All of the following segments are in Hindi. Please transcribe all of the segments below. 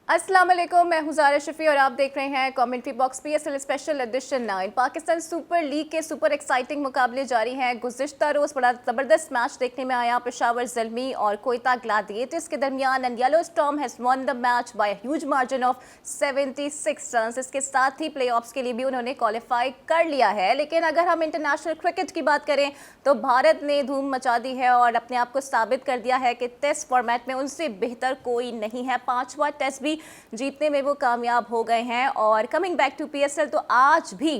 अस्सलाम वालेकुम, मैं हूं ज़ारा शफी और आप देख रहे हैं commentary box PSL special edition 9। Pakistan super league के सुपर एक्साइटिंग मुकाबले जारी हैं। गुज़िश्ता रोज़ बड़ा ज़बरदस्त मैच देखने में आया। पेशावर ज़ल्मी और कोयटा ग्लैडिएटर्स के दरमियान and yellow storm has won the match by huge margin of 76 run. इसके साथ ही प्ले ऑफ्स के लिए भी उन्होंने क्वालिफाई कर लिया है। लेकिन अगर हम इंटरनेशनल क्रिकेट की बात करें तो भारत ने धूम मचा दी है और अपने आप को साबित कर दिया है कि टेस्ट फॉर्मेट में उनसे बेहतर कोई नहीं है। 5वां टेस्ट भी जीतने में वो कामयाब हो गए हैं। और कमिंग बैक टू पीएसएल, तो आज भी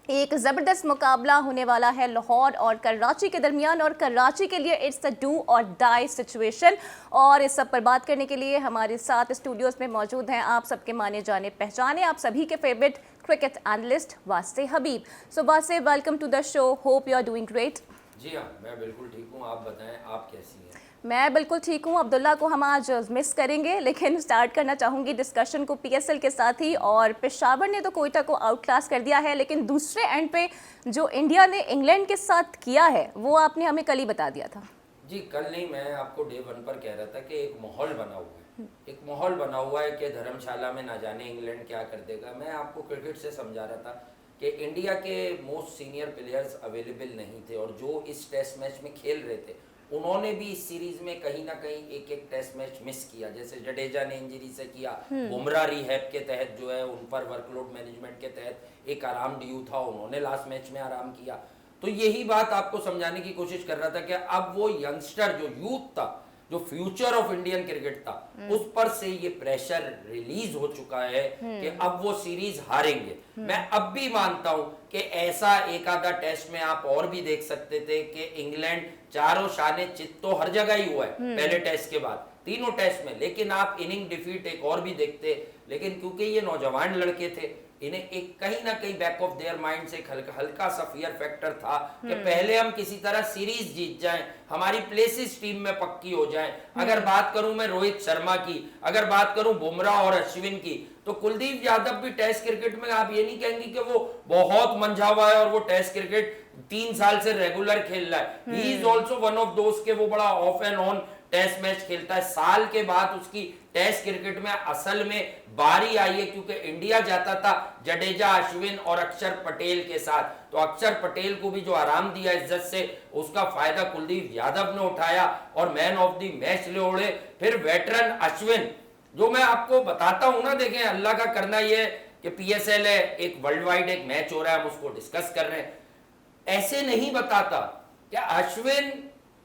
एक ज़बरदस्त मुकाबला होने वाला है लाहौर और कराची के दरमियान, और कराची के लिए it's a do or die situation. और इस सब पर बात करने के लिए हमारे साथ स्टूडियोज़ में मौजूद हैं आप सबके माने जाने पहचाने, आप सभी के favourite cricket analyst Wasay Habib. So Wasay, welcome to the show, hope you are doing great. जी हाँ, मैं बिल्कुल ठीक हूँ। आप बताएं, आप कैसी हैं? मैं बिल्कुल ठीक हूँ। अब्दुल्ला को हम आज मिस करेंगे, लेकिन स्टार्ट करना चाहूँगी डिस्कशन को पीएसएल के साथ ही। और पेशावर ने तो कोयटा को आउट क्लास कर दिया है, लेकिन दूसरे एंड पे जो इंडिया ने इंग्लैंड के साथ किया है वो आपने हमें कल ही बता दिया था। जी, कल नहीं, मैं आपको डे 1 पर कह रहा था कि एक माहौल बना हुआ है, एक माहौल बना हुआ है कि धर्मशाला में ना जाने इंग्लैंड क्या कर देगा। मैं आपको क्रिकेट से समझा रहा था कि इंडिया के मोस्ट सीनियर प्लेयर्स अवेलेबल नहीं थे और जो इस टेस्ट मैच में खेल रहे थे उन्होंने भी इस सीरीज में कहीं ना कहीं एक एक टेस्ट मैच मिस किया। जैसे जडेजा ने इंजरी से किया, बुमराह रिहैब के तहत जो है उन पर वर्कलोड मैनेजमेंट के तहत एक आराम ड्यू था, उन्होंने लास्ट मैच में आराम किया। तो यही बात आपको समझाने की कोशिश कर रहा था कि अब वो यंगस्टर जो यूथ था, जो फ्यूचर ऑफ इंडियन क्रिकेट था, उस पर से ये प्रेशर रिलीज हो चुका है कि अब वो सीरीज हारेंगे। मैं अब भी मानता हूं कि ऐसा एक आधा टेस्ट में आप और भी देख सकते थे कि इंग्लैंड चारों शाने चित तो हर जगह ही हुआ है पहले टेस्ट के बाद, तीनों टेस्ट में, लेकिन आप इनिंग डिफीट एक और भी देखते। लेकिन क्योंकि ये नौजवान लड़के थे, इन्हें एक कहीं ना कहीं बैक ऑफ देयर माइंड से हल्का सा फियर फैक्टर था कि पहले हम किसी तरह सीरीज जीत जाएं, हमारी प्लेसेस टीम में पक्की हो जाएं। अगर बात करूं मैं रोहित शर्मा की, अगर बात करूं बुमराह और अश्विन की, तो कुलदीप यादव भी टेस्ट क्रिकेट में आप ये नहीं कहेंगे कि वो बहुत मंझा हुआ है और वो टेस्ट क्रिकेट 3 साल से रेगुलर खेल रहा है। He is also one of दोस्त के वो बड़ा off and on test match खेलता है। साल के बाद उसकी टेस्ट क्रिकेट में असल में बारी आई है, क्योंकि इंडिया जाता था जडेजा, अश्विन और अक्षर पटेल के साथ। तो अक्षर पटेल को भी जो आराम दिया इज्जत से, उसका फायदा कुलदीप यादव ने उठाया और मैन ऑफ द मैच ले उड़े। फिर वेटरन अश्विन, जो मैं आपको बताता हूं ना, देखें अल्लाह का करना यह कि पीएसएल है, एक वर्ल्ड वाइड एक मैच हो रहा है, हम उसको डिस्कस कर रहे हैं, ऐसे नहीं बताता क्या अश्विन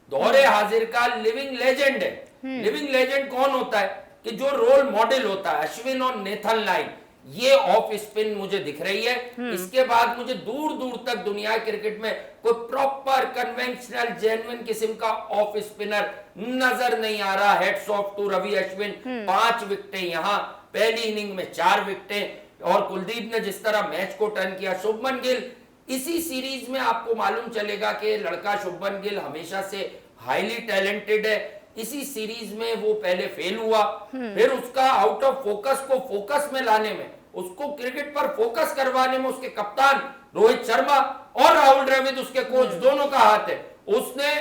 दौरे हाजिर का लिविंग लेजेंड है। लिविंग लेजेंड कौन होता है? कि जो रोल मॉडल होता है, अश्विन और नेथन लाइन, ये ऑफ स्पिन मुझे दिख रही है। इसके बाद मुझे दूर दूर तक दुनिया क्रिकेट में कोई प्रॉपर कन्वेंशनल जेन्युइन किस्म का ऑफ स्पिनर नजर नहीं आ रहा। Hats off to Ravi Ashwin, 5 विकेटें यहां, पहली इनिंग में 4 विकेटें, और कुलदीप ने जिस तरह मैच को टर्न किया। शुभमन गिल, इसी सीरीज में आपको मालूम चलेगा कि लड़का शुभमन गिल हमेशा से हाईली टैलेंटेड है। इसी सीरीज में वो पहले फेल हुआ, फिर उसका आउट ऑफ फोकस को फोकस में लाने में, उसको क्रिकेट पर फोकस करवाने में उसके कप्तान रोहित शर्मा और राहुल द्रविड़ उसके कोच दोनों का हाथ है। उसने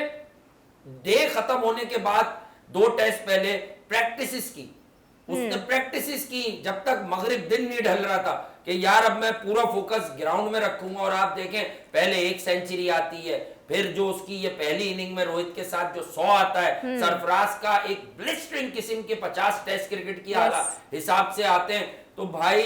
डे खत्म होने के बाद 2 टेस्ट पहले प्रैक्टिस की, उसने प्रैक्टिस की जब तक मगरिब दिन नहीं ढल रहा था कि यार अब मैं पूरा फोकस ग्राउंड में रखूंगा। और आप देखें पहले 1 सेंचुरी आती है, फिर जो उसकी ये पहली इनिंग में रोहित के साथ जो 100 आता है, सरफराज का एक ब्लिस्टरिंग किस्म के 50 टेस्ट क्रिकेट की हिसाब से आते हैं। तो भाई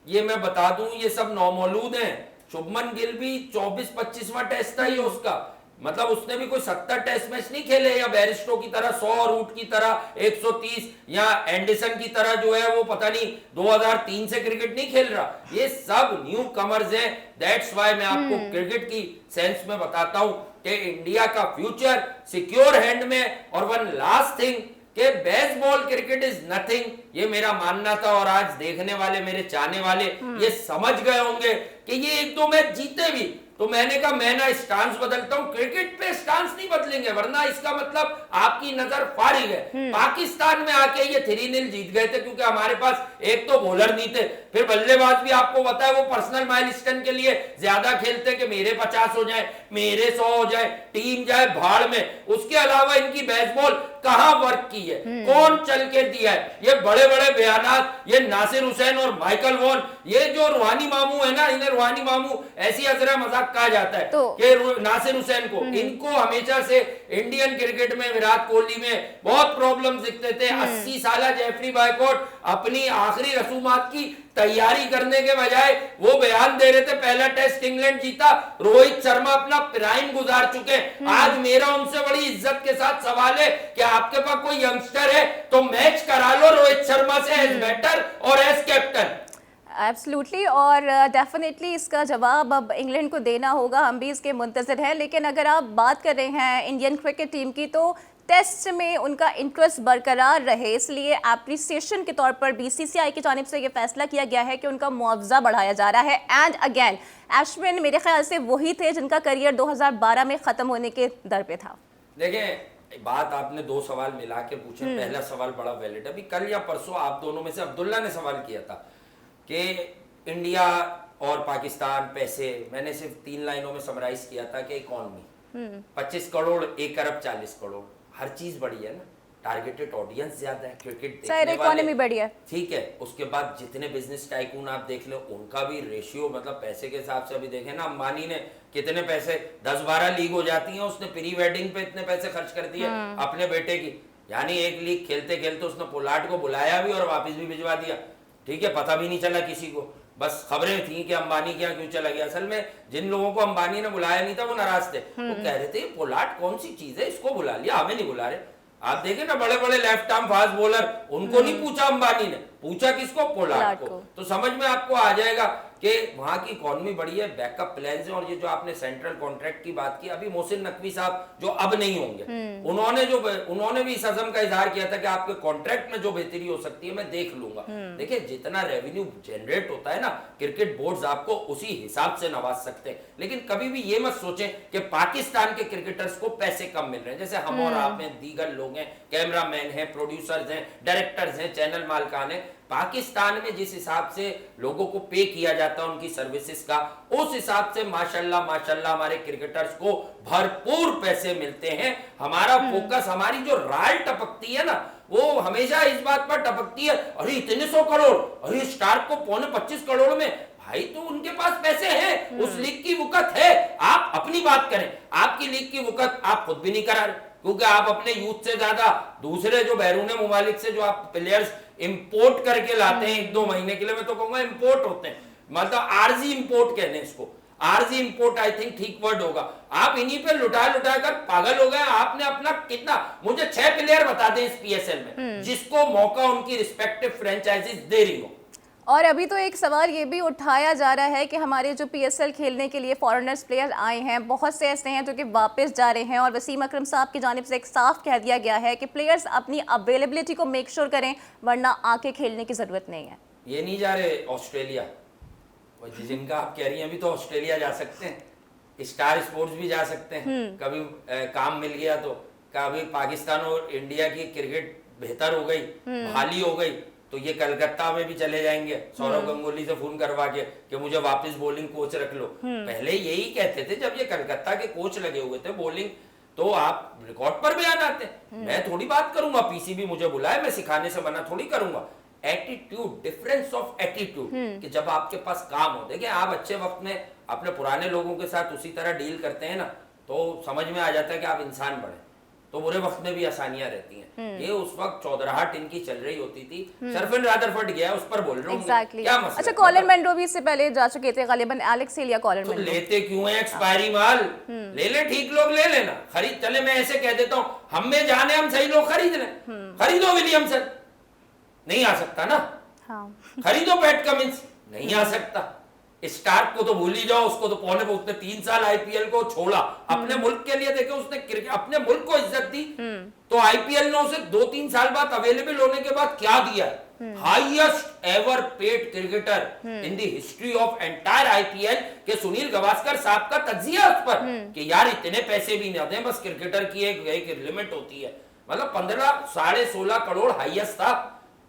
ये मैं बता दूं, ये सब नौमौलूद हैं। शुभमन गिल भी 24-25वां टेस्ट था ये उसका, मतलब उसने भी कोई 70 टेस्ट मैच नहीं खेले, या बैरिस्टो की तरह 100, रूट की तरह 130, या एंडरसन की तरह जो है वो पता नहीं 2003 से क्रिकेट नहीं खेल रहा। ये सब न्यू कमर्स हैं। दैट्स वाई मैं आपको क्रिकेट की सेंस में बताता हूं कि इंडिया का फ्यूचर सिक्योर हैंड में। और वन लास्ट थिंग कि बेसबॉल क्रिकेट इज नथिंग, ये मेरा मानना था, और आज देखने वाले मेरे चाहने वाले ये समझ गए होंगे कि ये 1-2 मैच जीते भी, तो मैंने कहा मैं ना स्टांस बदलता हूं, क्रिकेट पे स्टांस नहीं बदलेंगे, वरना इसका मतलब आपकी नजर फारिग है। पाकिस्तान में आके ये 3-0 जीत गए थे क्योंकि हमारे पास एक तो बॉलर नहीं थे, फिर बल्लेबाज भी आपको पता है वो पर्सनल माइलस्टोन के लिए ज्यादा खेलते कि मेरे 50 हो जाए, मेरे 100 हो जाए, टीम जाए भाड़ में, उसके अलावा इनकी बेसबॉल कहां वर्क की है, कौन चल के दिया है? ये बड़े बड़े बयानात, ये नासिर हुसैन और माइकल वॉन, ये जो रूहानी मामू है ना, इन्हें रूहानी मामू ऐसी अजरा मजाक कहा जाता है कि नासिर हुसैन को, इनको हमेशा से इंडियन क्रिकेट में विराट कोहली में बहुत प्रॉब्लम दिखते थे। 80 साल जेफरी बायकॉट अपनी आखिरी रसूमात की तैयारी करने के बजाय वो बयान दे रहे थे, पहला टेस्ट इंग्लैंड जीता, रोहित शर्मा अपना प्राइम गुजार चुके। आज मेरा उनसे बड़ी इज्जत के साथ सवाल है कि आपके पास कोई यंगस्टर है तो मैच करा लो रोहित शर्मा से एज बैटर और एज कैप्टन। एब्सोल्युटली, और डेफिनेटली इसका जवाब अब इंग्लैंड को देना होगा, हम भी इसके मुंतज़िर हैं। लेकिन अगर आप बात कर रहे हैं इंडियन क्रिकेट टीम की, तो टेस्ट में उनका इंटरेस्ट बरकरार रहे, इसलिए एप्रिसिएशन के तौर पर बीसीसीआई की जानिब से ये फैसला किया गया है कि उनका मुआवजा बढ़ाया जा रहा है। एंड अगेन अश्विन मेरे ख्याल से वही थे जिनका करियर 2012 में ख़त्म होने के दर पे था। देखें, बात आपने दो सवाल मिला के पूछे, पहला सवाल बड़ा वैलिड है। अभी कल या परसों आप दोनों में से अब्दुल्ला ने सवाल किया था कि इंडिया और पाकिस्तान पैसे, मैंने सिर्फ 3 लाइनों में समराइज किया था कि इकॉनमी 25 करोड़, 1 अरब 40 करोड़, हर चीज बड़ी है ना, टारगेटेड ऑडियंस ज्यादा है, क्रिकेट देखने इकोनॉमी बड़ी है, ठीक है। उसके बाद जितने बिजनेस टाइकून आप देख लो, उनका भी रेशियो, मतलब पैसे के हिसाब से अभी देखें ना, अंबानी ने कितने पैसे, 10-12 लीग हो जाती हैं, उसने प्री वेडिंग पे इतने पैसे खर्च कर दिए अपने बेटे की, यानी एक लीग खेलते खेलते उसने पोलार्ड को बुलाया भी और वापस भी भिजवा दिया, ठीक है, पता भी नहीं चला किसी को, बस खबरें थी कि अंबानी क्या क्यों चला गया। असल में जिन लोगों को अंबानी ने बुलाया नहीं था वो नाराज थे, वो कह रहे थे पोलार्ड कौन सी चीज है, इसको बुला लिया, हमें नहीं बुला रहे। आप देखें ना, बड़े बड़े लेफ्ट आर्म फास्ट बॉलर, उनको नहीं पूछा अंबानी ने, पूछा किसको, पोलार्ड को। तो समझ में आपको आ जाएगा कि वहां की इकोनॉमी बड़ी है, बैकअप प्लान है। और ये जो आपने सेंट्रल कॉन्ट्रैक्ट की बात की, अभी मोहसिन नकवी साहब जो अब नहीं होंगे, उन्होंने भी इस अज़म का इजहार किया था कि आपके कॉन्ट्रैक्ट में जो बेहतरी हो सकती है मैं देख लूंगा। देखिए, जितना रेवेन्यू जनरेट होता है ना, क्रिकेट बोर्ड्स आपको उसी हिसाब से नवाज सकते हैं। लेकिन कभी भी ये मत सोचें कि पाकिस्तान के क्रिकेटर्स को पैसे कम मिल रहे हैं, जैसे हम और आप हैं, दीगर लोग हैं, कैमरामैन हैं, प्रोड्यूसर्स हैं, डायरेक्टर्स हैं, चैनल मालिकान हैं। पाकिस्तान में जिस हिसाब से लोगों को पे किया जाता है उनकी सर्विसेज का, उस हिसाब से माशाल्लाह माशाल्लाह हमारे क्रिकेटर्स को भरपूर पैसे मिलते हैं। हमारा फोकस, हमारी जो राय टपकती है ना, वो हमेशा इस बात पर टपकती है, अरे इतने 100 करोड़, अरे स्टार्क को 25 करोड़ में, भाई तो उनके पास पैसे हैं, उस लीग की वुकत है। आप अपनी बात करें, आपकी लीग की वुकत आप खुद भी नहीं करा रहे, क्योंकि आप अपने यूथ से ज्यादा दूसरे जो बैरून मुमालिक से जो आप प्लेयर्स इंपोर्ट करके लाते हैं 1-2 महीने के लिए, मैं तो कहूंगा इंपोर्ट होते हैं, मतलब आरजी इंपोर्ट कहते हैं इसको, आरजी इंपोर्ट आई थिंक ठीक वर्ड होगा। आप इन्हीं पे लुटा कर पागल हो गए। आपने अपना कितना, मुझे 6 प्लेयर बता दें इस पीएसएल में जिसको मौका उनकी रिस्पेक्टिव फ्रेंचाइजीज दे रही हो। और अभी तो एक सवाल ये भी उठाया जा रहा है कि हमारे जो पीएसएल खेलने के लिए फॉरेनर्स प्लेयर आए हैं, बहुत से ऐसे हैं जो कि वापस जा रहे हैं, और वसीम अकरम साहब की जानिब से एक साफ कह दिया गया है कि प्लेयर्स अपनी अवेलेबिलिटी को मेक श्योर करें, वरना आके खेलने की ज़रूरत नहीं है। ये नहीं जा रहे ऑस्ट्रेलिया, जिनका आप कह रही हैं, अभी तो ऑस्ट्रेलिया जा सकते हैं, स्टार स्पोर्ट्स भी जा सकते हैं, कभी काम मिल गया तो। कभी पाकिस्तान और इंडिया की क्रिकेट बेहतर हो गई, बहाली हो गई, तो ये कलकत्ता में भी चले जाएंगे सौरव गांगुली से फोन करवा के कि मुझे वापस बॉलिंग कोच रख लो। पहले यही कहते थे जब ये कलकत्ता के कोच लगे हुए थे बॉलिंग, तो आप रिकॉर्ड पर बयान आते, मैं थोड़ी बात करूंगा, पीसीबी मुझे बुलाए, मैं सिखाने से मना थोड़ी करूंगा। एटीट्यूड, डिफरेंस ऑफ एटीट्यूड, कि जब आपके पास काम हो, देखिए आप अच्छे वक्त में अपने पुराने लोगों के साथ उसी तरह डील करते हैं ना, तो समझ में आ जाता है कि आप इंसान बने, तो बुरे वक्त में भी आसानियां रहती हैं। ये उस वक्त चौधराहट इनकी चल रही होती थी, सरफिन रादरफोर्ड गया उस पर बोल रहा हूं क्या मसला। अच्छा, कॉलिन मेंडो भी इससे पहले जा चुके थे, गालिबन एलेक्स हेल या कॉलिन मेंडो। लेते क्यों है एक्सपायरी माल, ले ले, ठीक लोग ले लेना, खरीद चले। मैं ऐसे कह देता हूँ, हम में जाने हम सही लोग खरीद लें, खरीदो विलियमसन, नहीं आ सकता ना, खरीदो पैट कमिंस, नहीं आ सकता। स्टार्क को तो भूल ही जाओ, उसको तो पौने उसने 3 साल आईपीएल को छोड़ा, अपने मुल्क के लिए देखे उसने क्रिकेट, अपने मुल्क को इज्जत दी, तो आईपीएल ने उसे 2-3 साल बाद अवेलेबल होने के बाद क्या दिया, highest ever paid cricketer in the history of entire IPL, के सुनील गावस्कर साहब का तज्जिया उस पर कि यार इतने पैसे भी नहीं दें, बस क्रिकेटर की एक लिमिट होती है, मतलब 15 साढ़े 16 करोड़ हाईएस्ट था,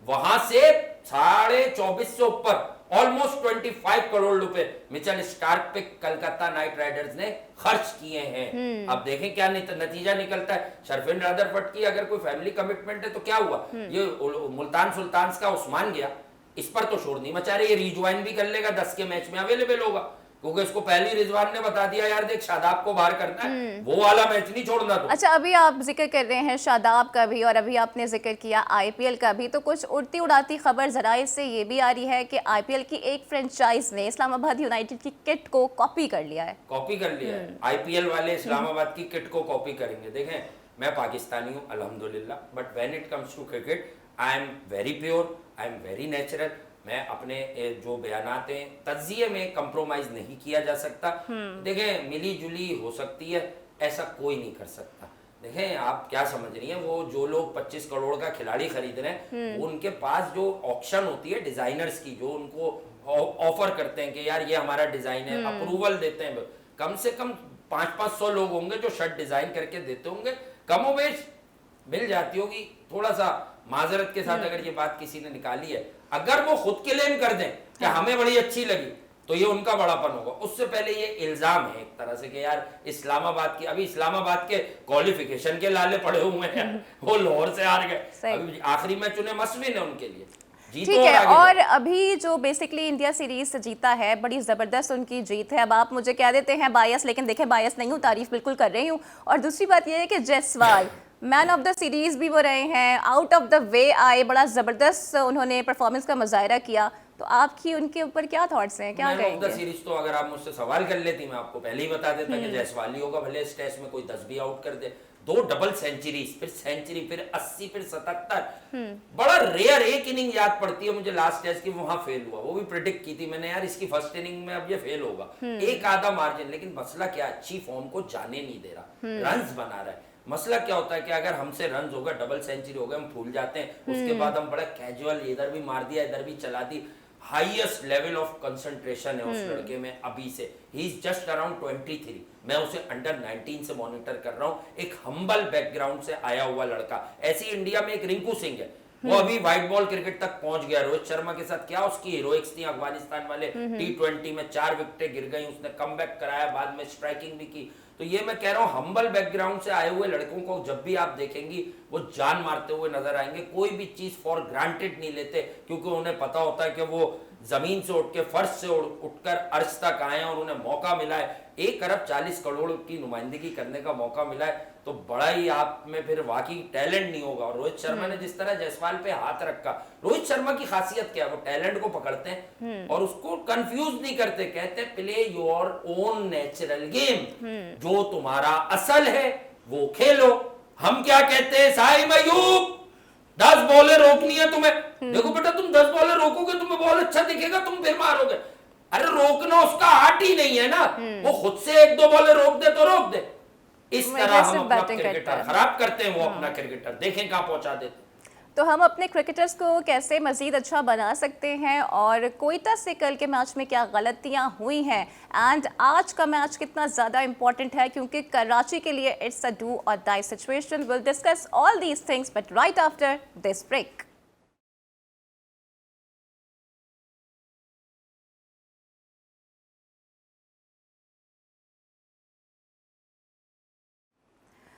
वहां से 24.5 से ऊपर ऑलमोस्ट 25 करोड़ रुपए मिचेल स्टार्क पे कलकत्ता नाइट राइडर्स ने खर्च किए हैं। अब देखें क्या नतीजा निकलता है। शर्फिन रदरफोर्ड की अगर कोई फैमिली कमिटमेंट है तो क्या हुआ, ये मुल्तान सुल्तान्स का उस्मान गया, इस पर तो शोर नहीं मचा रहे, ये रिज्वाइन भी कर लेगा, 10 के मैच में अवेलेबल होगा, क्योंकि इसको पहले ही रिजवान ने बता दिया यार देख शादाब को बाहर करना है, वो वाला मैच नहीं छोड़ना। तो अच्छा, अभी आप जिक्र कर रहे हैं शादाब का भी और अभी आपने जिक्र किया आईपीएल का भी, तो कुछ उड़ती उड़ाती खबर जराए से ये भी आ रही है कि आईपीएल की एक फ्रेंचाइज ने इस्लामाबाद यूनाइटेड की किट को कॉपी कर लिया है। कॉपी कर लिया है, आईपीएल वाले इस्लामाबाद की किट को कॉपी करेंगे। देखें, मैं पाकिस्तानी हूँ अल्हम्दुलिल्लाह, but when it comes to cricket I am very pure, I am very natural. मैं अपने जो बयानात हैं तज्जिए में कंप्रोमाइज नहीं किया जा सकता। देखें, मिली जुली हो सकती है, ऐसा कोई नहीं कर सकता। देखें, आप क्या समझ रही हैं, वो जो लोग 25 करोड़ का खिलाड़ी खरीद रहे हैं, वो उनके पास जो ऑक्शन होती है डिजाइनर्स की, जो उनको ऑफर करते हैं कि यार ये हमारा डिजाइन है, अप्रूवल देते हैं, कम से कम 500-500 लोग होंगे जो शर्ट डिजाइन करके देते होंगे, कमोबेश मिल जाती होगी। थोड़ा सा माजरत के साथ अगर ये बात किसी ने निकाली है, अगर वो खुद क्लेम कर दें कि हमें बड़ी अच्छी लगी, तो ये उनका बड़ापन होगा। उससे पहले ये इल्जाम है एक तरह से कि यार इस्लामाबाद की, अभी इस्लामाबाद के क्वालिफिकेशन के लाले पड़े हुए हैं, वो लाहौर से हार गए, अभी आखिरी मैच उन्हें मसविन है उनके लिए। ठीक है, और अभी जो बेसिकली इंडिया सीरीज जीता है, बड़ी जबरदस्त उनकी जीत है। अब आप मुझे कह देते हैं बायस, लेकिन देखें बायस नहीं हूँ, तारीफ बिल्कुल कर रही हूँ। और दूसरी बात यह है कि Jaiswal man of the series भी वो रहे हैं, आउट ऑफ द वे आए, बड़ा जबरदस्त उन्होंने परफॉर्मेंस का मुजाहरा किया। तो आपकी उनके ऊपर क्या थॉट्स हैं, क्या कहेंगे? मैन ऑफ द सीरीज तो अगर आप मुझसे सवाल कर लेती, मैं आपको पहले ही बता देता कि जायसवाल ही होगा, भले इस टेस्ट में कोई 10 भी आउट कर दे। 2 डबल सेंचुरीज, फिर सेंचुरी, फिर 80, फिर 77, बड़ा रेयर। एक इनिंग याद पड़ती है मुझे लास्ट टेस्ट की, वहां फेल हुआ, वो भी प्रिडिक्ट की थी मैंने यार इसकी फर्स्ट इनिंग में अब ये फेल होगा, एक आधा मार्जिन। लेकिन मसला क्या, अच्छी फॉर्म को जाने नहीं दे रहा, रन्स बना रहा है। मसला क्या होता है कि अगर हमसे रन्स होगा, डबल सेंचुरी हो गए, हम भूल जाते हैं, उसके बाद हम बड़ा कैजुअल इधर भी मार दिया इधर भी चला दी। हाईएस्ट लेवल ऑफ कंसंट्रेशन है उस लड़के में अभी से। He is just around 23। मैं उसे अंडर 19 से मॉनिटर कर रहा हूँ, एक हम्बल बैकग्राउंड से आया हुआ लड़का। ऐसी इंडिया में एक रिंकू सिंह है, वो अभी व्हाइट बॉल क्रिकेट तक पहुंच गया। रोहित शर्मा के साथ क्या उसकी हीरोइक्स थी अफगानिस्तान वाले T20 में, 4 विकेटें गिर गई, उसने कमबैक कराया, बाद में स्ट्राइकिंग भी की। तो ये मैं कह रहा हूँ, हम्बल बैकग्राउंड से आए हुए लड़कों को जब भी आप देखेंगी वो जान मारते हुए नजर आएंगे। कोई भी चीज फॉर ग्रांटेड नहीं लेते, क्योंकि उन्हें पता होता है कि वो जमीन से उठ के, फर्श से उठकर अर्श तक आए और उन्हें मौका मिला है, 1 अरब 40 करोड़ की नुमाइंदगी करने का मौका मिला है। तो बड़ा ही आप में फिर वाकई टैलेंट नहीं होगा। और रोहित शर्मा ने जिस तरह जायसवाल पे हाथ रखा, रोहित शर्मा की खासियत क्या है, वो टैलेंट को पकड़ते हैं और उसको कंफ्यूज नहीं करते, कहते हैं play your own natural game, जो तुम्हारा असल है वो खेलो। हम क्या कहते हैं, साहिब अयूब 10 बॉलें रोकनी है तुम्हें, देखो बेटा तुम 10 बॉलें रोकोगे तुम्हें बॉल अच्छा दिखेगा, तुम फिर मारोगे। अरे रोकना उसका आर्ट ही नहीं है ना, वो खुद से 1-2 बॉलें रोक दे तो रोक दे। इस तरह हम अपना क्रिकेटर खराब करते हैं, वो अपना क्रिकेटर देखें कहां पहुंचा देते। तो हम अपने क्रिकेटर्स को कैसे मजीद अच्छा बना सकते हैं, और कोयटा से कल के मैच में क्या गलतियां हुई हैं, एंड आज का मैच कितना ज़्यादा इंपॉर्टेंट है, क्योंकि कराची के लिए it's a do or die situation. Will discuss all these things but right after this break.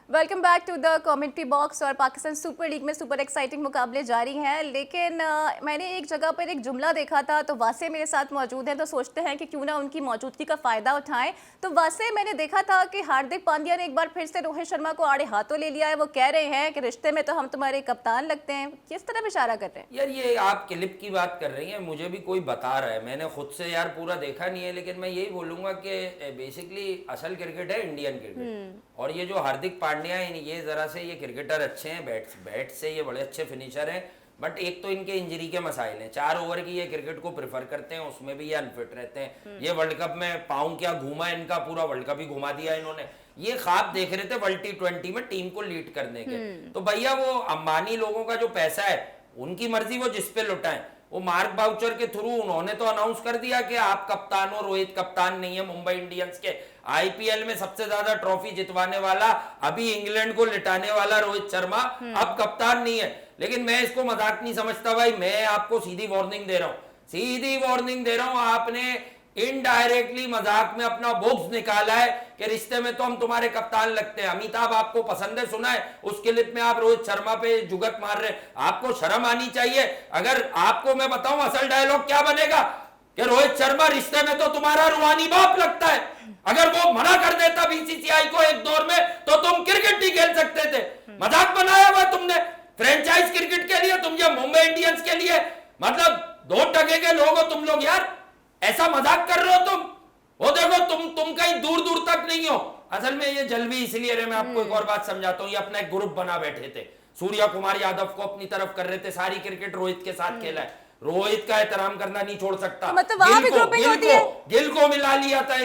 Welcome back to the commentary box. और पाकिस्तान सुपर लीग में सुपर एक्साइटिंग मुकाबले जारी हैं, लेकिन मैंने एक जगह पर एक जुमला देखा था, तो वासे मेरे साथ मौजूद हैं, तो सोचते हैं कि क्यों ना उनकी मौजूदगी का फ़ायदा उठाएं। तो वासे, मैंने देखा था कि हार्दिक पांड्या ने एक बार फिर से रोहित शर्मा को आड़े हाथों ले लिया है। वो कह रहे हैं कि रिश्ते में तो हम तुम्हारे कप्तान लगते हैं। किस तरह इशारा कर रहे हैं? यार ये आप क्लिप की बात कर रही हैं, मुझे भी कोई बता रहा है, मैंने खुद से यार पूरा देखा नहीं है, लेकिन मैं यही बोलूंगा कि बेसिकली असल क्रिकेट है इंडियन क्रिकेट। और ये जो हार्दिक पांड्या है, ये जरा से ये क्रिकेटर अच्छे हैं, बैट से ये बड़े अच्छे फिनिशर हैं, बट एक तो इनके इंजरी के मसाइल हैं। 4 ओवर की ये क्रिकेट को प्रेफर करते हैं, उसमें भी ये अनफिट रहते हैं। ये वर्ल्ड कप में पाँव क्या घूमा इनका, पूरा वर्ल्ड कप ही घुमा दिया इन्होंने। ये ख्वाब देख रहे थे वर्ल्ड T20 में टीम को लीड करने के। तो भैया वो अंबानी लोगों का जो पैसा है, उनकी मर्जी, वो जिस पे लुटाएं। वो मार्क बाउचर के थ्रू उन्होंने तो अनाउंस कर दिया कि आप कप्तान हो, रोहित कप्तान नहीं है मुंबई इंडियंस के। आईपीएल में सबसे ज्यादा ट्रॉफी जितवाने वाला, अभी इंग्लैंड को लिटाने वाला रोहित शर्मा अब कप्तान नहीं है। लेकिन मैं इसको मजाक नहीं समझता भाई, मैं आपको सीधी वार्निंग दे रहा हूं, सीधी वार्निंग दे रहा हूं, आपने इनडायरेक्टली मजाक में अपना बॉक्स निकाला है कि रिश्ते में तो हम तुम्हारे कप्तान लगते हैं। अमिताभ आपको पसंद है, सुना है उस क्लिप में आप रोहित शर्मा पे जुगत मार रहे हैं, आपको शर्म आनी चाहिए। अगर आपको मैं बताऊं असल डायलॉग क्या बनेगा कि रोहित शर्मा रिश्ते में तो तुम्हारा रूहानी बाप लगता है, अगर वो मना कर देता बीसीसीआई को एक दौर में तो तुम क्रिकेट ही खेल सकते थे। मजाक बनाया हुआ तुमने फ्रेंचाइज क्रिकेट के लिए, तुम ये मुंबई इंडियंस के लिए, मतलब 2 टके के लोग हो तुम लोग यार, ऐसा मजाक कर रहे हो तुम। वो देखो तुम कहीं दूर दूर तक नहीं हो। असल में ये जल्दी इसलिए रहे, मैं आपको एक और बात समझाता हूं, ये अपना एक ग्रुप बना बैठे थे, सूर्या कुमार यादव को अपनी तरफ कर रहे थे, सारी क्रिकेट रोहित के साथ खेला है, रोहित का एहतराम करना नहीं छोड़ सकता। मतलब वहां भी ग्रुपिंग होती है। गिल को मिला लिया था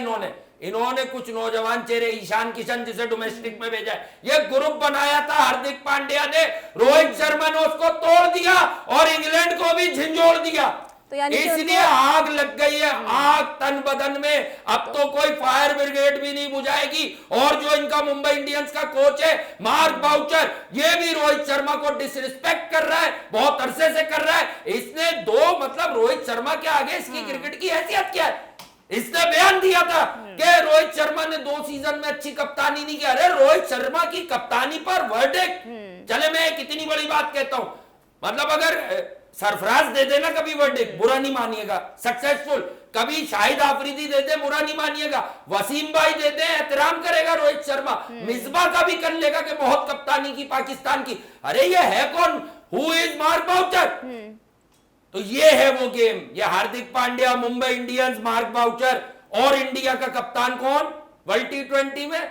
इन्होंने कुछ नौजवान चेहरे, ईशान किशन जिसे डोमेस्टिक में भेजा है, ये ग्रुप बनाया था हार्दिक पांड्या ने, रोहित शर्मा ने उसको तोड़ दिया और इंग्लैंड को भी झंझोड़ दिया। तो यानी इसलिए आग लग गई है, आग तन बदन में, अब तो कोई फायर ब्रिगेड भी नहीं बुझाएगी। और जो इनका मुंबई इंडियंस का कोच है मार्क बाउचर, ये भी रोहित शर्मा को डिसरिस्पेक्ट कर रहा है, बहुत अरसे से कर रहा है। इसने मतलब रोहित शर्मा के आगे इसकी क्रिकेट की हैसियत क्या है? इसने बयान दिया था कि रोहित शर्मा ने 2 सीजन में अच्छी कप्तानी नहीं की। अरे रोहित शर्मा की कप्तानी पर वर्डिक्ट, चले मैं कितनी बड़ी बात कहता हूं, मतलब अगर सरफराज दे देना कभी वर्डिक्ट, बुरा नहीं मानिएगा, सक्सेसफुल, कभी शाहिद आफरीदी दे दे, बुरा नहीं मानिएगा, वसीम भाई दे दे, एहतराम करेगा रोहित शर्मा, मिसबा का भी कर लेगा कि बहुत कप्तानी की पाकिस्तान की। अरे ये है कौन? Who is Mark Boucher? तो ये है वो गेम, ये Hardik Pandya, Mumbai Indians, Mark Boucher, और इंडिया का कप्तान कौन वर्ल्ड T20 में,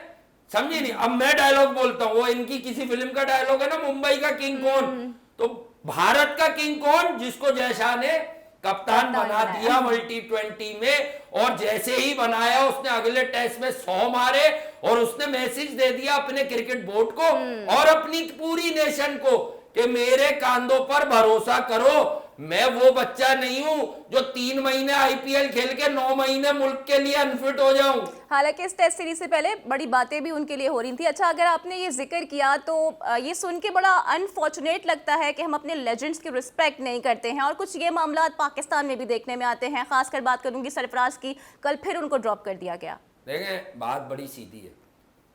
समझे नहीं? अब मैं डायलॉग बोलता हूं, वो इनकी किसी फिल्म का डायलॉग है ना, मुंबई का किंग कौन, तो भारत का किंग कौन, जिसको जय शाह ने कप्तान बना दिया वर्ल्ड T20 में, और जैसे ही बनाया उसने अगले टेस्ट में 100 मारे, और उसने मैसेज दे दिया अपने क्रिकेट बोर्ड को और अपनी पूरी नेशन को कि मेरे कांधों पर भरोसा करो, मैं वो बच्चा नहीं हूं जो 3 महीने आईपीएल खेल के 9 महीने मुल्क के लिए अनफिट हो जाऊं। हालांकि इस टेस्ट सीरीज से पहले बड़ी बातें भी उनके लिए हो रही थी। अच्छा, अगर आपने ये जिक्र किया तो ये सुन के बड़ा अनफॉर्चुनेट लगता है कि हम अपने लेजेंड्स की रिस्पेक्ट नहीं करते हैं, और कुछ ये मामला पाकिस्तान में भी देखने में आते हैं। खासकर बात करूंगी सरफराज की, कल फिर उनको ड्रॉप कर दिया गया। देखें, बात बड़ी सीधी है,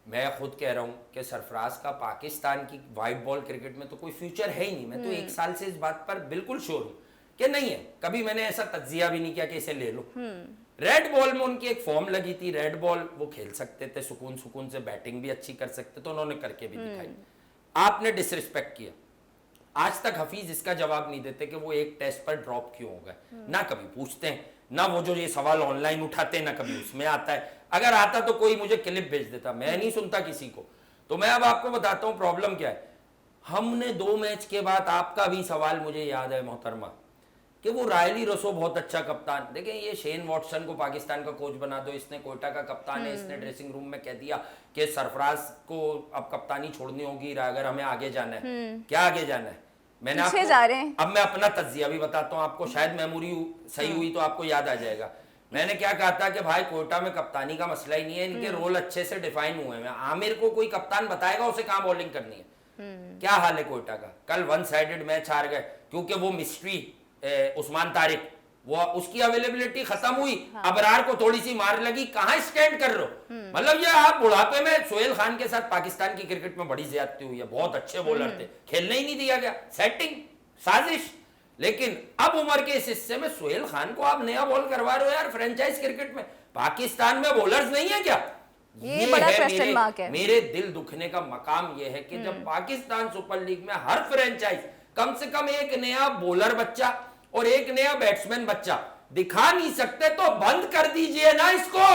मैं खुद कह रहा हूं कि सरफराज का पाकिस्तान की वाइट बॉल क्रिकेट में तो कोई फ्यूचर है ही नहीं। मैं तो 1 साल से इस बात पर बिल्कुल श्योर हूं कि नहीं है, कभी मैंने ऐसा तज्जिया भी नहीं किया कि इसे ले लो। रेड बॉल में उनकी एक फॉर्म लगी थी, रेड बॉल वो खेल सकते थे, सुकून से बैटिंग भी अच्छी कर सकते, तो उन्होंने करके भी दिखाई। आपने डिसरिस्पेक्ट किया। आज तक हफीज इसका जवाब नहीं देते कि वो एक टेस्ट पर ड्रॉप क्यों हो गए, ना कभी पूछते हैं, ना वो जो ये सवाल ऑनलाइन उठाते हैं, ना कभी उसमें आता है। अगर आता तो कोई मुझे क्लिप भेज देता, मैं नहीं सुनता किसी को। तो मैं अब आपको बताता हूं प्रॉब्लम क्या है। हमने 2 मैच के बाद, आपका भी सवाल मुझे याद है मोहतरमा, कि वो रायली रसो बहुत अच्छा कप्तान, देखें ये शेन वॉटसन को पाकिस्तान का कोच बना दो, इसने कोयटा का कप्तान है, इसने ड्रेसिंग रूम में कह दिया कि सरफराज को अब कप्तानी छोड़नी होगी अगर हमें आगे जाना है। क्या आगे जाना है? मैंने आपको, जा रहे हैं। अब मैं अपना तज्जिया भी बताता हूँ आपको, शायद मेमोरी सही हुई तो आपको याद आ जाएगा। मैंने क्या कहा था कि भाई कोयटा में कप्तानी का मसला ही नहीं है, इनके रोल अच्छे से डिफाइन हुए हैं। आमिर को कोई कप्तान बताएगा उसे कहां बॉलिंग करनी है। क्या हाल है कोयटा का? कल 1 साइडेड मैच हार गए क्योंकि वो मिस्ट्री उस्मान तारिक, वो उसकी अवेलेबिलिटी खत्म हुई। अबरार को थोड़ी सी मार लगी, कहां स्टैंड कर रहे हो? मतलब ये आप बुढ़ापे में सोहेल खान के साथ पाकिस्तान की क्रिकेट में बड़ी ज्यादती हुई है, बहुत अच्छे बॉलर थे, खेलने ही नहीं दिया गया, सेटिंग साजिश। लेकिन अब उम्र के इस हिस्से में सोहेल खान को आप नया बॉल करवा रहे हो यार फ्रेंचाइज क्रिकेट में। पाकिस्तान में बॉलर्स नहीं है क्या? ये बड़ा क्वेश्चन मार्क है। मेरे दिल दुखने का मकाम यह है कि जब पाकिस्तान सुपर लीग में हर फ्रेंचाइज कम से कम एक नया बॉलर बच्चा और एक नया बैट्समैन बच्चा दिखा नहीं सकते, तो बंद कर दीजिए ना इसको।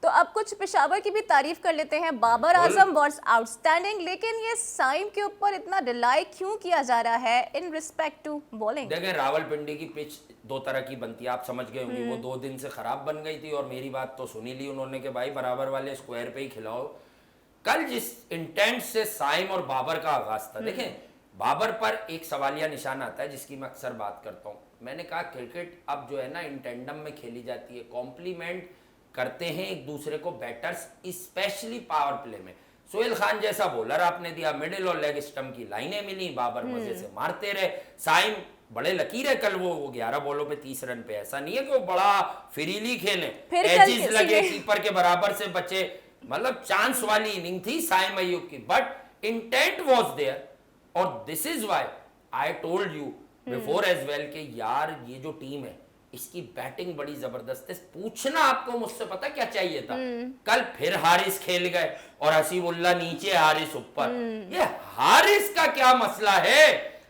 तो अब कुछ पेशावर की भी तारीफ कर लेते हैं। बाबर आजम वाज आउटस्टैंडिंग, लेकिन ये साइम के ऊपर इतना रिलाई क्यों किया जा रहा है इन रिस्पेक्ट टू बॉलिंग? देखें, रावलपिंडी की पिच 2 तरह की बनती है, आप समझ गए होंगे। वो 2 दिन से खराब बन गई थी और मेरी बात तो सुनी ली उन्होंने कि भाई बराबर वाले स्क्वायर पे ही खिलाओ। कल जिस इंटेंट से साइम और बाबर का आगाज था, देखें बाबर पर एक सवालिया निशान आता है जिसकी मैं अक्सर बात करता हूँ। मैंने कहा क्रिकेट अब जो है ना इन टेंडम में खेली जाती है, कॉम्प्लीमेंट करते हैं एक दूसरे को बैटर्स, स्पेशली पावर प्ले में। सोहेल खान जैसा बॉलर आपने दिया, मिडिल और लेग स्टंप की लाइनें मिली, बाबर मजे से मारते रहे, साइम बड़े लकीर है कल वो 11 बॉलों पे 30 रन पे, ऐसा नहीं है कि वो बड़ा फ्रीली खेले, फिर कल एजिस किसी लगे, ने- कीपर के बराबर से बचे, मतलब चांस वाली इनिंग थी साइम अय्यूब की, बट इंटेंट वाज देयर। और this is why I told you before as well कि यार ये जो टीम है इसकी बैटिंग बड़ी जबरदस्त है। पूछना आपको मुझसे पता क्या चाहिए था, कल फिर हारिस खेल गए और हसीबुल्ला नीचे, हारिस ऊपर। ये हारिस का क्या मसला है,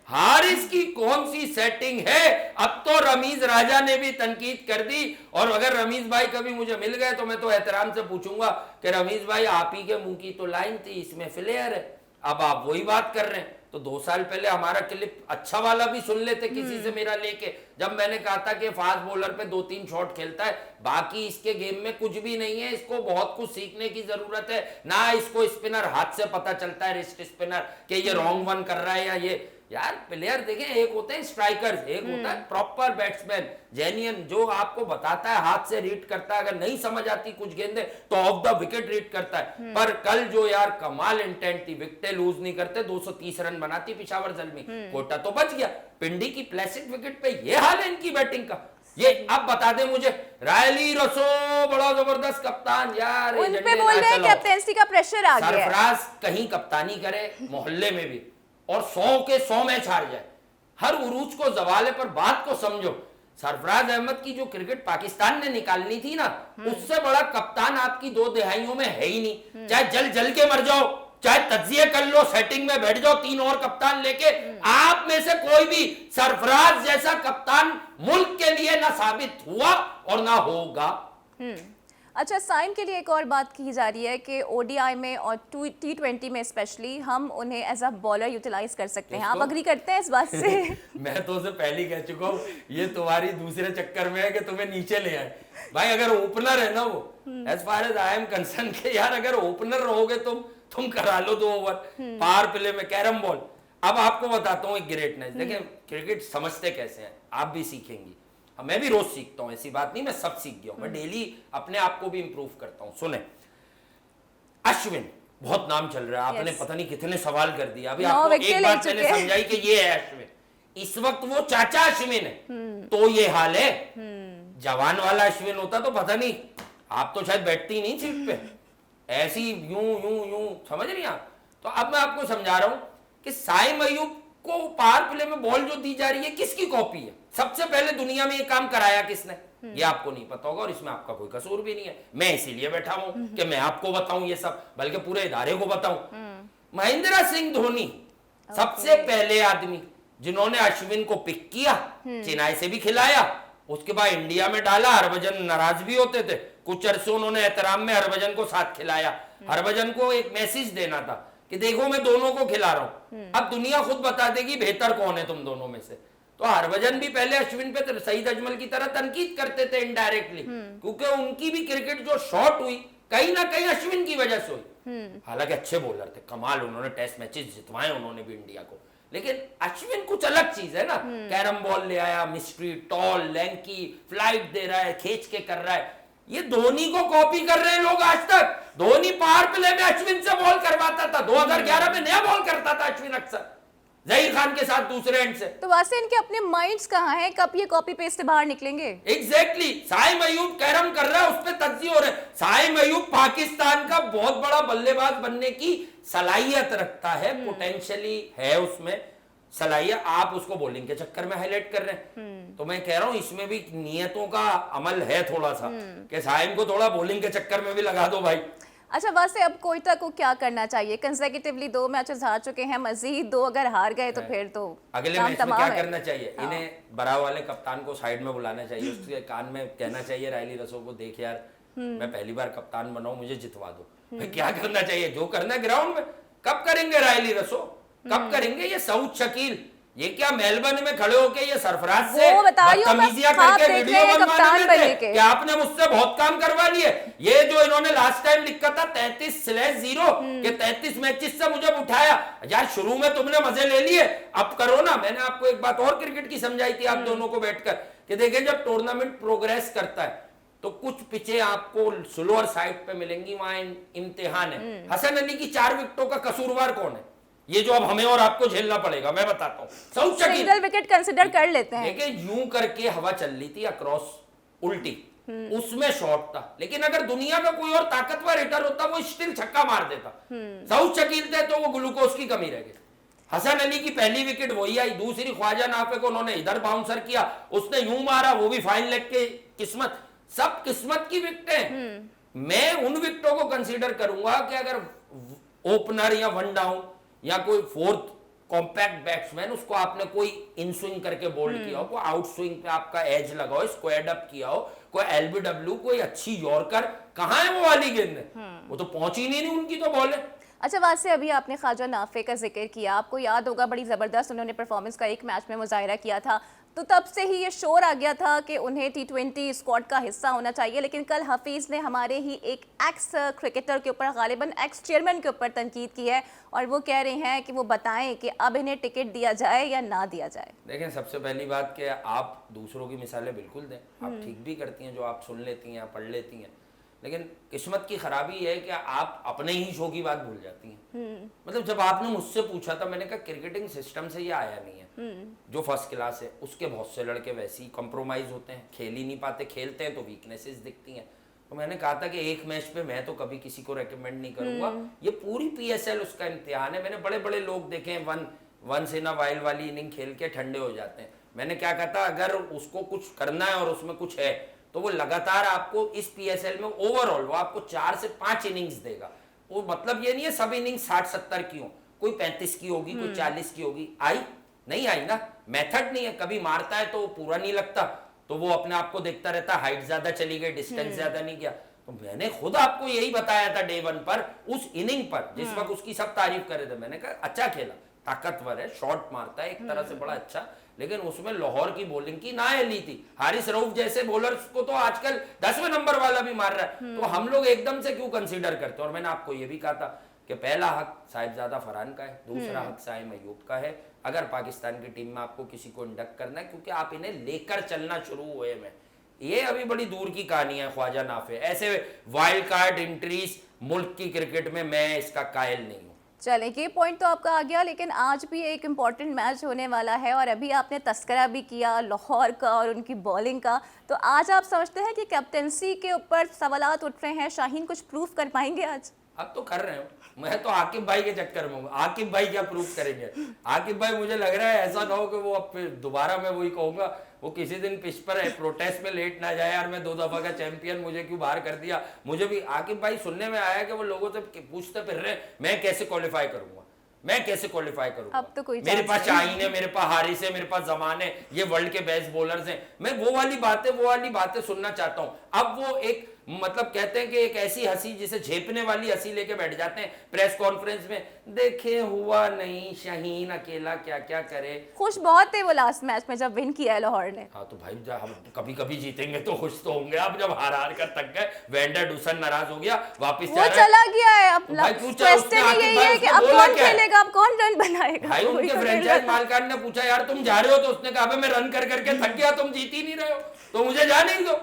हारिस की कौन सी सेटिंग है? अब तो रमीज राजा ने भी तनकीद कर दी, और अगर रमीज भाई कभी मुझे मिल गए तो मैं तो एहतराम से पूछूंगा कि रमीज भाई आप ही के मुंह की तो लाइन थी, इसमें फ्लेयर है, अब आप वही बात कर रहे हैं। तो 2 साल पहले हमारा क्लिप अच्छा वाला भी सुन लेते किसी से मेरा लेके, जब मैंने कहा था कि फास्ट बॉलर पे 2-3 शॉट खेलता है, बाकी इसके गेम में कुछ भी नहीं है, इसको बहुत कुछ सीखने की जरूरत है ना, इसको स्पिनर हाथ से पता चलता है, रिस्ट स्पिनर कि ये रॉन्ग वन कर रहा है या ये। यार प्लेयर देखें, एक होते हैं स्ट्राइकर्स, एक होता है प्रॉपर बैट्समैन जेन्युइन, जो आपको बताता है, हाथ से रीड करता है, अगर नहीं समझ आती कुछ गेंदें तो ऑफ द विकेट रीड करता है। पर कल जो यार कमाल इंटेंट थी, विकेटें लूज नहीं करते, 230 रन बनाती पिशावर ज़ल्मी, कोटा तो बच गया। पिंडी की प्लेसिड विकेट पे ये हाल है इनकी बैटिंग का। ये अब बता दे मुझे, रायली रसो बड़ा जबरदस्त कप्तान, यार उन पे बोल रहे हैं कैप्टेंसी का प्रेशर आ गया है। सरफराज कहीं कप्तानी करे मोहल्ले में भी और 100 के 100 मैच हार जाए, हर उरूज को जवाले पर बात को समझो। सरफराज अहमद की जो क्रिकेट पाकिस्तान ने निकालनी थी ना, उससे बड़ा कप्तान आपकी 2 दहाइयों में है ही नहीं। चाहे जल जल के मर जाओ, चाहे तज्जिए कर लो, सेटिंग में बैठ जाओ 3 और कप्तान लेके, आप में से कोई भी सरफराज जैसा कप्तान मुल्क के लिए ना साबित हुआ और ना होगा। अच्छा, साइम के लिए एक और बात की जा रही है कि ओडीआई में और T20 में स्पेशली हम उन्हें एज अ बॉलर यूटिलाइज कर सकते हैं। आप अग्री करते हैं इस बात से? मैं तो उसे पहले ही कह चुका हूँ, ये तुम्हारी दूसरे चक्कर में है कि तुम्हें नीचे ले आए। भाई अगर ओपनर है ना वो, as far as I am concern के यार अगर ओपनर रहोगे तुम करा लो 2 ओवर पावर प्ले में कैरम बॉल। अब आपको बताता हूँ एक ग्रेटनेस, देखिए क्रिकेट समझते कैसे हैं, आप भी सीखेंगी, मैं भी रोज सीखता हूं, ऐसी बात नहीं, मैं सब सीख गया हूं, मैं डेली अपने आप को भी इंप्रूव करता हूं। सुने, अश्विन बहुत नाम चल रहा है, आपने पता नहीं कितने सवाल कर दिया, अभी आपको एक बात मैंने समझाई कि ये है अश्विन, इस वक्त वो चाचा अश्विन है, तो ये हाल है। जवान वाला अश्विन होता तो पता नहीं, आप तो शायद बैठती नहीं सीट पे, ऐसी यूं यूं यूं, समझ रही आप? तो अब मैं आपको समझा रहा हूं कि साइम अय्यूब को पावर प्ले में बॉल जो दी जा रही है किसकी कॉपी है? सबसे पहले दुनिया में ये काम कराया किसने, ये आपको नहीं पता होगा, और इसमें आपका कोई कसूर भी नहीं है। मैं इसीलिए बैठा हूं कि मैं आपको बताऊं ये सब, बल्कि पूरे इदारे को बताऊं। महेंद्र सिंह धोनी सबसे पहले आदमी जिन्होंने अश्विन को पिक किया, चेन्नई से भी खिलाया, उसके बाद इंडिया में डाला। हरभजन नाराज भी होते थे, कुछ अरसे उन्होंने एहतराम में हरभजन को साथ खिलाया। हरभजन को एक मैसेज देना था कि देखो मैं दोनों को खिला रहा हूं, अब दुनिया खुद बता देगी बेहतर कौन है तुम दोनों में से। तो हरभजन भी पहले अश्विन पे सईद अजमल की तरह तनकीद करते थे इनडायरेक्टली, क्योंकि उनकी भी क्रिकेट जो शॉर्ट हुई कहीं ना कहीं अश्विन की वजह से हुई। हालांकि अच्छे बॉलर थे, कमाल, उन्होंने टेस्ट मैचेस जितवाए उन्होंने भी इंडिया को, लेकिन अश्विन कुछ अलग चीज है ना। कैरम बॉल ले आया, मिस्ट्री, टॉल, लैंकी, फ्लाइट दे रहा है, खींच के कर रहा है। ये धोनी को कॉपी कर रहे हैं लोग आज तक। धोनी पावर प्ले में अश्विन से बॉल करवाता था, 2011 में नया बॉल करता था अश्विन अक्सर जहीर खान के साथ दूसरे एंड से। तो वैसे इनके अपने माइंड्स कहाँ हैं, कब ये कॉपी पेस्ट से बाहर निकलेंगे? एग्जैक्टली साइम अय्यूब कैरम कर रहा है, उस पर तज्जिए हो रहे हैं। साइम अय्यूब पाकिस्तान का बहुत बड़ा बल्लेबाज बनने की सलाहियत रखता है, पोटेंशियली है उसमें सलाहियत, आप उसको बॉलिंग के चक्कर में हाईलाइट कर रहे हैं। तो मैं कह रहा हूं इसमें भी नियतों का अमल है थोड़ा सा, कि साइम को थोड़ा बॉलिंग के चक्कर में भी लगा दो भाई। अच्छा, वैसे अब कोयटा को क्या करना चाहिए? कंसेक्यूटिवली 2 मैचेस हार चुके हैं, मजीद 2 अगर हार गए तो फिर तो अगले मैच में क्या करना चाहिए? इन्हें बराव वाले कप्तान को साइड में बुलाना चाहिए, उसके कान में कहना चाहिए रायली रसो को, देख यार मैं पहली बार कप्तान बनाऊं, मुझे जितवा दो। भाई क्या करना चाहिए? जो करना है ग्राउंड में। कब करेंगे रायली रसो, कब करेंगे ये सऊद शकील? ये क्या मेलबर्न में खड़े होके ये सरफराज से बदतमीजियां करके वीडियो बनवाने में थे कि आपने मुझसे बहुत काम करवा लिए? ये जो इन्होंने लास्ट टाइम लिखा था 33/0 के 33 मैचेस से मुझे उठाया, यार शुरू में तुमने मजे ले लिए, अब करो ना। मैंने आपको एक बात और क्रिकेट की समझाई थी आप दोनों को बैठकर कि देखिए जब टूर्नामेंट प्रोग्रेस करता है तो कुछ पिचे आपको स्लोअर साइड पे मिलेंगी, वहां इम्तिहान है। हसन अली की 4 विकेटों का कसूरवार कौन है? ये जो अब हमें और आपको झेलना पड़ेगा, मैं बताता हूँ। Saud Shakeel single wicket consider कर लेते हैं। देखिए यूं करके हवा चल रही थी अक्रॉस उल्टी, उसमें शॉट था, लेकिन अगर दुनिया में कोई और ताकतवर हिटर होता वो स्टिल छक्का मार देता। सऊद शकील थे तो वो ग्लूकोज की कमी रह गई। हसन अली की पहली विकेट वही आई, दूसरी ख्वाजा नाफे को उन्होंने इधर बाउंसर किया, उसने यूं मारा, वो भी फाइन लेग के किस्मत, सब किस्मत की विकेटें। मैं उन विकेटों को कंसीडर करूंगा कि अगर ओपनर या वन डाउन या कोई फोर्थ कॉम्पैक्ट बैट्समैन, उसको आपने कोई इन स्विंग करके बोल्ड किया हो, कोई आउट स्विंग पे आपका एज लगा हो, स्क्वायर्ड अप किया हो, कोई एलबीडब्ल्यू, कोई अच्छी यॉर्कर, कहां है वो वाली गेंद? वो तो पहुंची नहीं उनकी तो बॉल है। अच्छा, वहाँ से अभी आपने ख्वाजा नाफे का जिक्र किया, आपको याद होगा बड़ी ज़बरदस्त उन्होंने परफॉर्मेंस का एक मैच में मुजाहिरा किया था, तो तब से ही ये शोर आ गया था कि उन्हें T20 स्क्वाड का हिस्सा होना चाहिए। लेकिन कल हफीज़ ने हमारे ही एक एक्स क्रिकेटर के ऊपर, गालिबन एक्स चेयरमैन के ऊपर तनकीद की है और वो कह रहे हैं कि वो बताएं कि अब इन्हें टिकट दिया जाए या ना दिया जाए। देखें, सबसे पहली बात कि आप दूसरों की मिसालें बिल्कुल दें, आप ठीक भी करती हैं जो आप सुन लेती हैं, पढ़ लेती हैं, लेकिन किस्मत की खराबी है कि आप अपने ही शो की बात भूल जाती हैं। मतलब जब आपने मुझसे पूछा था, मैंने कहा क्रिकेटिंग सिस्टम से ये आया नहीं है, जो फर्स्ट क्लास है उसके बहुत से लड़के वैसे ही कॉम्प्रोमाइज होते हैं, खेल ही नहीं पाते, खेलते हैं तो वीकनेसेस दिखती हैं। तो मैंने कहा था कि एक मैच पे मैं तो कभी किसी को रेकमेंड नहीं करूंगा, ये पूरी PSL उसका इम्तिहान है। मैंने बड़े बड़े लोग देखे हैं वंस इन अ वाइल वाली इनिंग खेल के ठंडे हो जाते हैं। मैंने क्या कहा था, अगर उसको कुछ करना है और उसमें कुछ है तो वो लगातार आपको इस PSL में ओवरऑल वो आपको 4 से 5 इनिंग्स देगा। वो मतलब ये नहीं है सब इनिंग्स 60-70 की हो, कोई 35 की होगी, कोई 40 की होगी। आई नहीं आई ना, मेथड नहीं है। कभी मारता है तो पूरा नहीं लगता, तो वो अपने आप को देखता रहता, हाइट ज्यादा चली गई, डिस्टेंस ज्यादा नहीं गया। तो मैंने खुद आपको यही बताया था डे 1 पर, उस इनिंग पर जिस वक्त उसकी सब तारीफ कर रहे थे, मैंने कहा अच्छा खेला, ताकतवर है, शॉट मारता है एक तरह से बड़ा अच्छा, लेकिन उसमें लाहौर की बॉलिंग की ना ली थी। हारिस रऊफ जैसे बॉलर्स को तो आजकल 10वें नंबर वाला भी मार रहा है, तो हम लोग एकदम से क्यों कंसीडर करते हैं। और मैंने आपको ये भी कहा था कि पहला हक साहिबजादा फरहान का है, दूसरा हक साइम अयूब का है, अगर पाकिस्तान की टीम में आपको किसी को इंडक्ट करना है, क्योंकि आप इन्हें लेकर चलना शुरू हुए में, ये अभी बड़ी दूर की कहानी है। ख्वाजा नाफे ऐसे वाइल्ड कार्ड एंट्रीज मुल्क की क्रिकेट में मैं इसका कायल नहीं हूं। चलें, ये पॉइंट तो आपका आ गया, लेकिन आज भी एक इम्पॉर्टेंट मैच होने वाला है और अभी आपने तस्करा भी किया लाहौर का और उनकी बॉलिंग का, तो आज आप समझते हैं कि कैप्टनसी के ऊपर सवालात उठ रहे हैं, शाहीन कुछ प्रूफ कर पाएंगे आज? अब तो कर रहे हो, मैं तो आकिब भाई के चक्कर में हूँ। आकिब भाई क्या प्रूफ करेंगे? आकिब भाई मुझे लग रहा है ऐसा ना हो कि वो अब फिर दोबारा मैं वही कहूंगा, वो किसी दिन पिच पर प्रोटेस्ट में लेट ना जाए, यार मैं 2 दफा का चैंपियन, मुझे क्यों बाहर कर दिया। मुझे भी आकिब भाई सुनने में आया कि वो लोगों से पूछते फिर रहे मैं कैसे क्वालिफाई करूंगा, मैं कैसे क्वालिफाई करूंगा। अब तो कोई मेरे पास शाहीन है, मेरे पास हारिस है, मेरे पास जमान है, ये वर्ल्ड के बेस्ट बॉलर्स हैं। मैं वो वाली बातें सुनना चाहता हूं। अब वो एक मतलब कहते हैं कि एक ऐसी हंसी जिसे झेपने वाली हंसी लेके बैठ जाते हैं प्रेस कॉन्फ्रेंस में, देखे हुआ नहीं शाहीन अकेला क्या क्या करे। खुश बहुत थे वो लास्ट मैच में जब विन किया है लाहौर ने। हाँ तो भाई हम कभी कभी जीतेंगे तो खुश तो होंगे। अब जब हार कर थक गए, वेंडर डूसन नाराज हो गया, वापस वो चला गया है। अब तो क्वेश्चन यही है कि अब कौन खेलेगा, अब कौन रन बनाएगा। भाई उनके फ्रेंचाइज मालिकान ने पूछा यार तुम जा रहे हो, तो उसने कहा मैं रन कर करके थक गया, तुम जीत ही नहीं रहे हो तो मुझे जाने ही दो।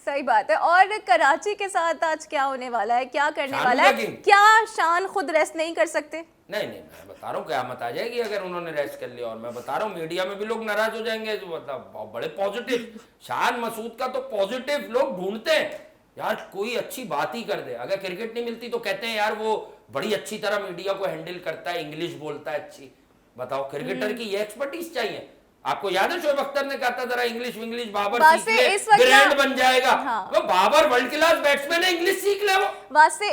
सही बात है। और कराची के साथ आज क्या होने वाला है, क्या करने वाला है? क्या शान खुद रेस्ट नहीं कर सकते? नहीं, मैं बता रहा हूँ क़यामत आ जाएगी अगर उन्होंने रेस्ट कर लिया। और मैं बता रहा हूँ मीडिया में भी लोग नाराज हो जाएंगे, जो मतलब बड़े पॉजिटिव शान मसूद का तो पॉजिटिव लोग ढूंढते हैं यार, कोई अच्छी बात ही कर दे। अगर क्रिकेट नहीं मिलती तो कहते हैं यार वो बड़ी अच्छी तरह मीडिया को हैंडल करता है, इंग्लिश बोलता है अच्छी। बताओ, क्रिकेटर की ये एक्सपर्टीज चाहिए। आपको याद है शोएब अख्तर ने कहा था जरा इंग्लिश बाबर सीख ले, ग्रैंड बन जाएगा। हाँ। वो बाबर वर्ल्ड क्लास बैट्समैन है, इंग्लिश सीख ले, वो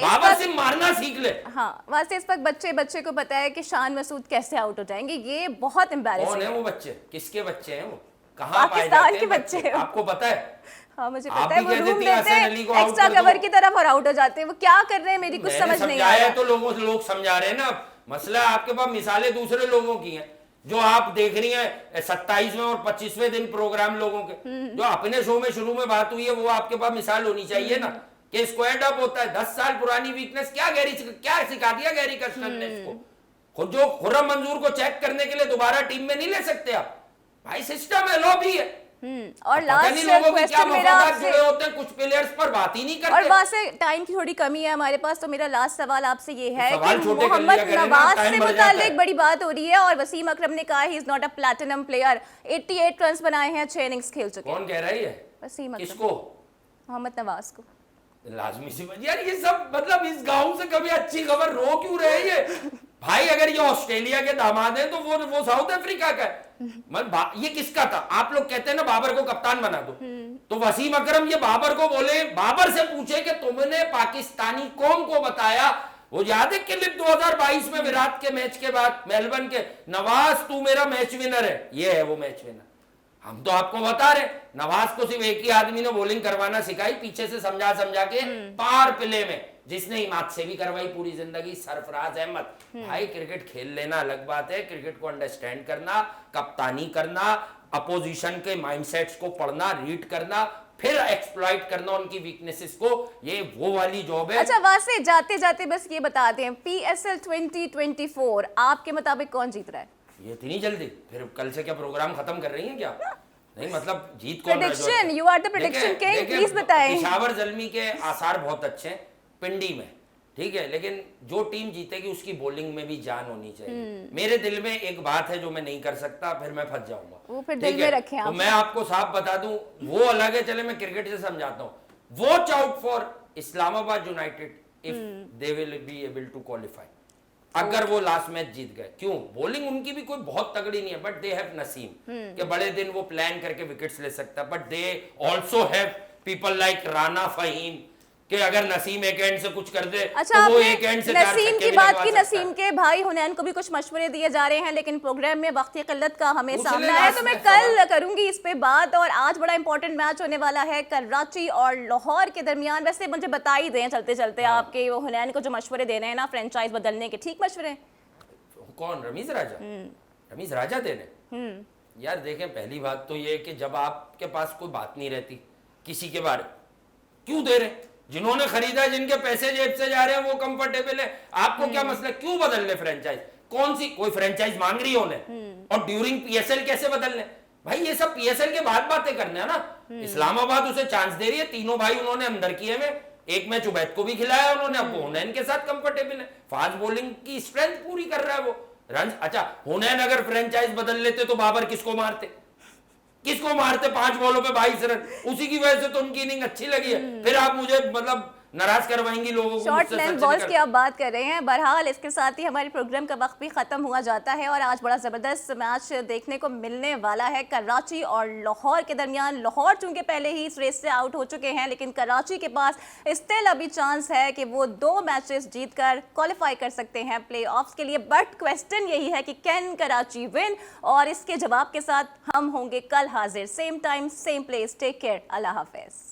बाबर से मारना सीख ले। हाँ, वास्ते इस वक्त बच्चे को पता है कि शान मसूद कैसे आउट हो जाएंगे, ये बहुत एम्बैरेसिंग है। कौन है वो बच्चे, किसके बच्चे हैं वो, कहाँ पाकिस्तान के बच्चे हैं? आपको पता है? हाँ मुझे पता है, वो रूम देते हैं एक्स्ट्रा कवर की तरफ और आउट हो जाते हैं। वो क्या कर रहे हैं मेरी कुछ समझ नहीं आ रहा। तो लोग समझा रहे हैं ना, मसला आपके पास मिसालें दूसरे लोगों की हैं जो आप देख रही हैं 27वें और 25वें दिन प्रोग्राम लोगों के, जो अपने शो में शुरू में बात हुई है वो आपके पास मिसाल होनी चाहिए ना कि स्क्वायर्ड अप होता है। 10 साल पुरानी वीकनेस क्या सिखा दिया गैरी कर्स्टन ने इसको। खुद जो खुर्रम मंजूर को चेक करने के लिए दोबारा टीम में नहीं ले सकते आप भाई, सिस्टम है, लॉबी है। और पता नहीं लास्ट लोगों के क्या क्वेश्चन मेरा मफादात आपसे, जुड़े होते हैं, कुछ प्लेयर्स पर बात ही नहीं और करते। वहां से टाइम की थोड़ी कमी है हमारे पास, तो मेरा लास्ट सवाल आपसे ये है सवाल कि छोटे कर मोहम्मद लिया करें ना, नवाज टाइम से बढ़ जाता है। मुतालिक बड़ी बात हो रही है और वसीम अकरम ने कहा he is not a platinum player, 88 runs बनाए हैं, 6 इनिंग्स खेल चुके हैं। कौन कह रही है? वसीम अकरम, किसको? मोहम्मद नवाज को। लाजमी सी बात यार, ये सब मतलब इस गांव से कभी अच्छी खबर रो क्यों रहे ये भाई? अगर ये ऑस्ट्रेलिया के दामाद हैं तो वो साउथ अफ्रीका का है। ये किसका था? आप लोग कहते हैं ना बाबर को कप्तान बना दो, तो वसीम अकरम ये बाबर को बोले, बाबर से पूछे कि तुमने पाकिस्तानी कौम को बताया, वो याद है क्लिप 2022 में विराट के मैच के बाद मेलबर्न के, नवाज तू मेरा मैच विनर है, ये है वो मैच विनर। हम तो आपको बता रहे, नवाज को सिर्फ एक ही आदमी ने बॉलिंग करवाना सिखाई, पीछे से समझा समझा के पार प्ले में, जिसने इमाद से भी करवाई पूरी जिंदगी, सरफराज अहमद। भाई क्रिकेट खेल लेना अलग बात है, क्रिकेट को अंडरस्टैंड करना, कप्तानी करना, अपोजिशन के माइंडसेट्स को पढ़ना, रीड करना, फिर एक्सप्लॉइट करना उनकी वीकनेसेस को, ये वो वाली जॉब है। अच्छा, वहां से जाते जाते बस ये बता दें, PSL 2024 आपके मुताबिक कौन जीत रहा है? ये इतनी जल्दी? फिर कल से क्या प्रोग्राम खत्म कर रही हैं क्या? नहीं मतलब जीत कौन? Prediction, you are the prediction king, please बताएं। पेशावर जल्मी के आसार बहुत अच्छे हैं पिंडी में, ठीक है, लेकिन जो टीम जीतेगी उसकी बॉलिंग में भी जान होनी चाहिए। मेरे दिल में एक बात है जो मैं नहीं कर सकता, फिर मैं फंस जाऊंगा। वो फिर दिल में रखें तो आप। मैं आपको साफ बता दूं, वो अलग है, चले मैं क्रिकेट से समझाता हूं। Watch out for Islamabad united if they will be able to qualify, अगर वो लास्ट मैच जीत गए। क्यों? बॉलिंग उनकी भी कोई बहुत तगड़ी नहीं है, बट दे हैव नसीम के बड़े दिन वो प्लान करके विकेट्स ले सकता है, but they also have people like Rana Faheem कि अगर नसीम एक एंड से कुछ कर दे अच्छा, तो वो एक एंड से चार नसीम छक्के की भी बात लगवा की, सकता नसीम है। के भाई हुनैन को भी कुछ मशवरे दिए जा रहे हैं, लेकिन प्रोग्राम में वक्त की किल्लत का हमें पूछ ले सामना है, लास्ट तो मैं में कल सवाल। करूंगी इस पे बात। और आज बड़ा इंपॉर्टेंट मैच होने वाला है कराची और लाहौर के दरमियान। वैसे मुझे बता ही दें चलते चलते, आपके वो हुनैन को जो मशवरे दे रहे हैं ना फ्रेंचाइज बदलने के, ठीक मशवरे हैं? कौन? रमीज राजा? रमीज राजा दे रहे? यार देखें, पहली बात तो ये कि जब आपके पास कोई बात नहीं रहती किसी के बारे, क्यों दे रहे? जिन्होंने खरीदा है, जिनके पैसे जेब से जा रहे हैं, वो कंफर्टेबल है, आपको क्या मसला? क्यों बदल ले फ्रेंचाइज? कौन सी कोई फ्रेंचाइज मांग रही है उन्हें? और ड्यूरिंग PSL कैसे बदल ले? भाई ये सब PSL के बाद बातें करने हैं ना। इस्लामाबाद उसे चांस दे रही है, तीनों भाई उन्होंने अंदर किए में, एक मैच उबैद को भी खिलाया उन्होंने, अब हुनैन के साथ कंफर्टेबल है, फास्ट बॉलिंग की स्ट्रेंथ पूरी कर रहा है वो रन। अच्छा, हुनैन अगर फ्रेंचाइज बदल लेते तो बाबर किसको मारते? 5 बॉलों पे 22 रन, उसी की वजह से तो उनकी इनिंग अच्छी लगी है। फिर आप मुझे मतलब नाराज करवाएंगी लोगों को। शॉर्ट लेंथ बॉल्स की आप बात कर रहे हैं। बहरहाल इसके साथ ही हमारे प्रोग्राम का वक्त भी खत्म हुआ जाता है और आज बड़ा ज़बरदस्त मैच देखने को मिलने वाला है कराची और लाहौर के दरमियान। लाहौर चूंकि पहले ही इस रेस से आउट हो चुके हैं, लेकिन कराची के पास स्टिल अभी चांस है कि वो 2 मैचेस जीतकर क्वालिफाई कर सकते हैं प्ले ऑफ्स के लिए। बट क्वेश्चन यही है कि कैन कराची विन, और इसके जवाब के साथ हम होंगे कल हाजिर, same time same place. Take care, अल्लाह हाफिज।